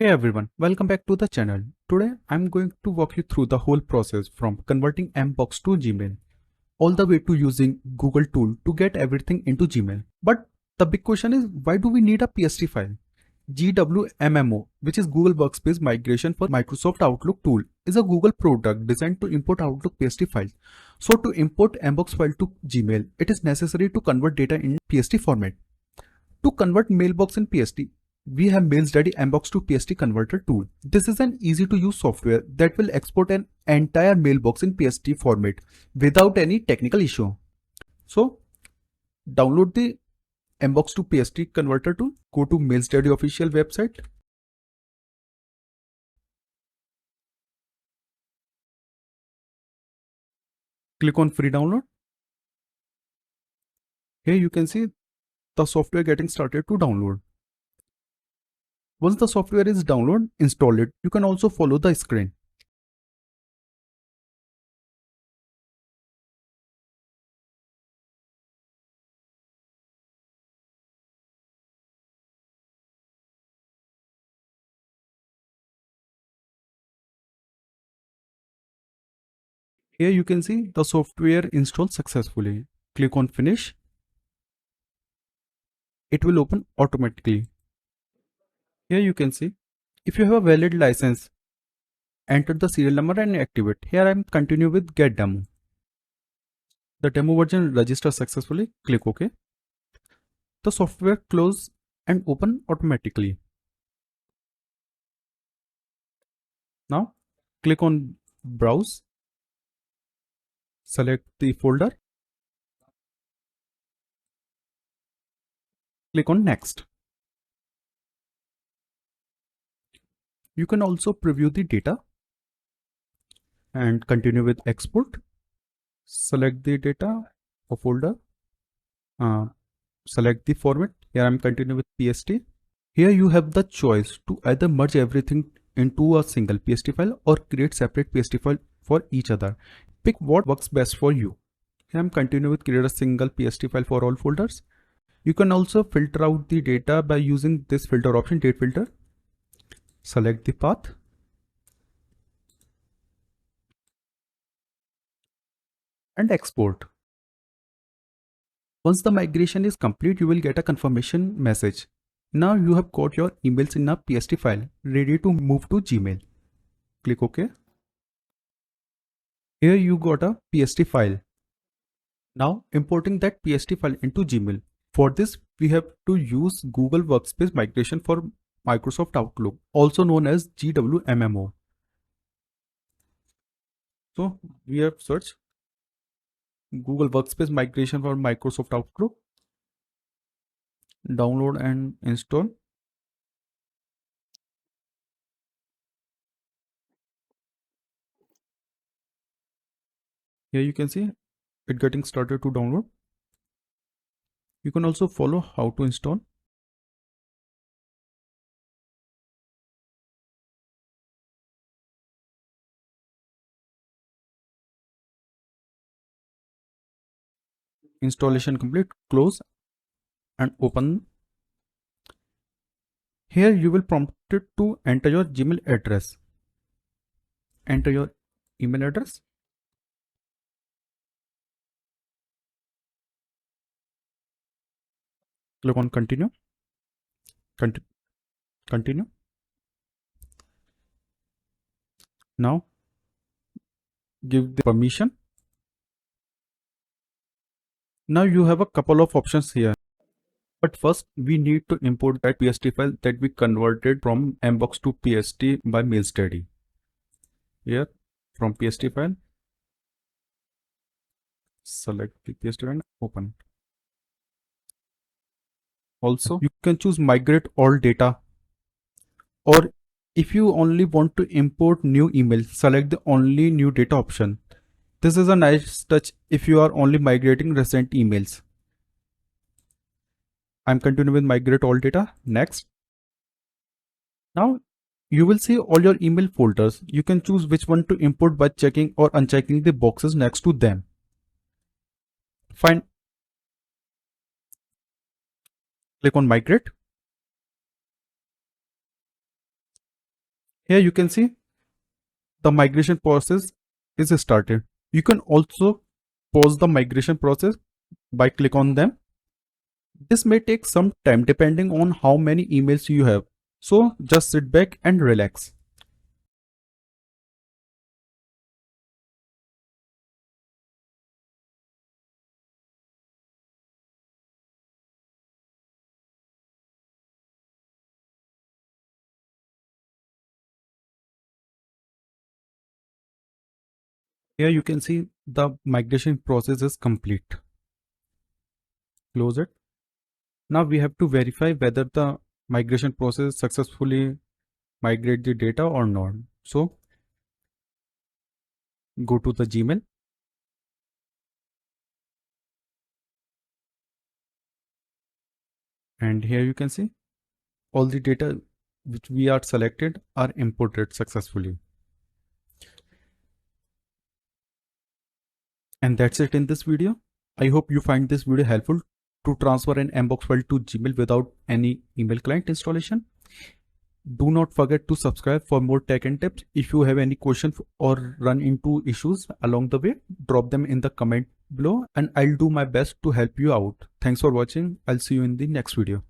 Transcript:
Hey everyone, welcome back to the channel. Today I'm going to walk you through the whole process from converting MBOX to Gmail all the way to using Google tool to get everything into Gmail. But the big question is, why do we need a PST file? GWMMO, which is Google Workspace Migration for Microsoft Outlook tool, is a Google product designed to import Outlook PST files. So to import MBOX file to Gmail, it is necessary to convert data in PST format. To convert mailbox in PST, we have MailsDaddy MBOX to PST converter tool. This is an easy to use software that will export an entire mailbox in PST format without any technical issue. So download the MBOX to PST converter tool, go to MailsDaddy official website. Click on free download. Here you can see the software getting started to download. Once the software is downloaded, install it. You can also follow the screen. Here you can see the software installed successfully. Click on finish. It will open automatically. Here you can see, if you have a valid license, enter the serial number and activate. Here I am continue with get demo. The demo version registers successfully. Click OK. The software close and open automatically. Now click on browse. Select the folder. Click on next. You can also preview the data and continue with export. Select the data or folder. Select the format. Here I'm continuing with PST. Here you have the choice to either merge everything into a single PST file or create separate PST file for each other. Pick what works best for you. Here I'm continuing with create a single PST file for all folders. You can also filter out the data by using this filter option, date filter. Select the path. And export. Once the migration is complete, you will get a confirmation message. Now you have got your emails in a PST file ready to move to Gmail. Click OK. Here you got a PST file. Now importing that PST file into Gmail. For this, we have to use Google Workspace Migration for Microsoft Outlook, also known as GWMMO. So we have searched Google Workspace Migration for Microsoft Outlook. Download and install. Here you can see it getting started to download. You can also follow how to install. Installation complete. Close and open. Here you will prompted to enter your Gmail address. Enter your email address. Click on continue. Continue. Now give the permission. Now you have a couple of options here. But first we need to import that PST file that we converted from MBOX to PST by MailsDaddy. Here from PST file, select the PST and open. Also you can choose migrate all data, or if you only want to import new email, select the only new data option. This is a nice touch if you are only migrating recent emails. I'm continuing with migrate all data. Next. Now you will see all your email folders. You can choose which one to import by checking or unchecking the boxes next to them. Fine. Click on migrate. Here you can see the migration process is started. You can also pause the migration process by click on them. This may take some time depending on how many emails you have. So just sit back and relax. Here you can see the migration process is complete. Close it. Now we have to verify whether the migration process successfully migrate the data or not. So go to the Gmail and here you can see all the data which we are selected are imported successfully. And that's it in this video. I hope you find this video helpful to transfer an MBOX file to Gmail without any email client installation. Do not forget to subscribe for more tech and tips. If you have any questions or run into issues along the way, drop them in the comment below and I'll do my best to help you out. Thanks for watching. I'll see you in the next video.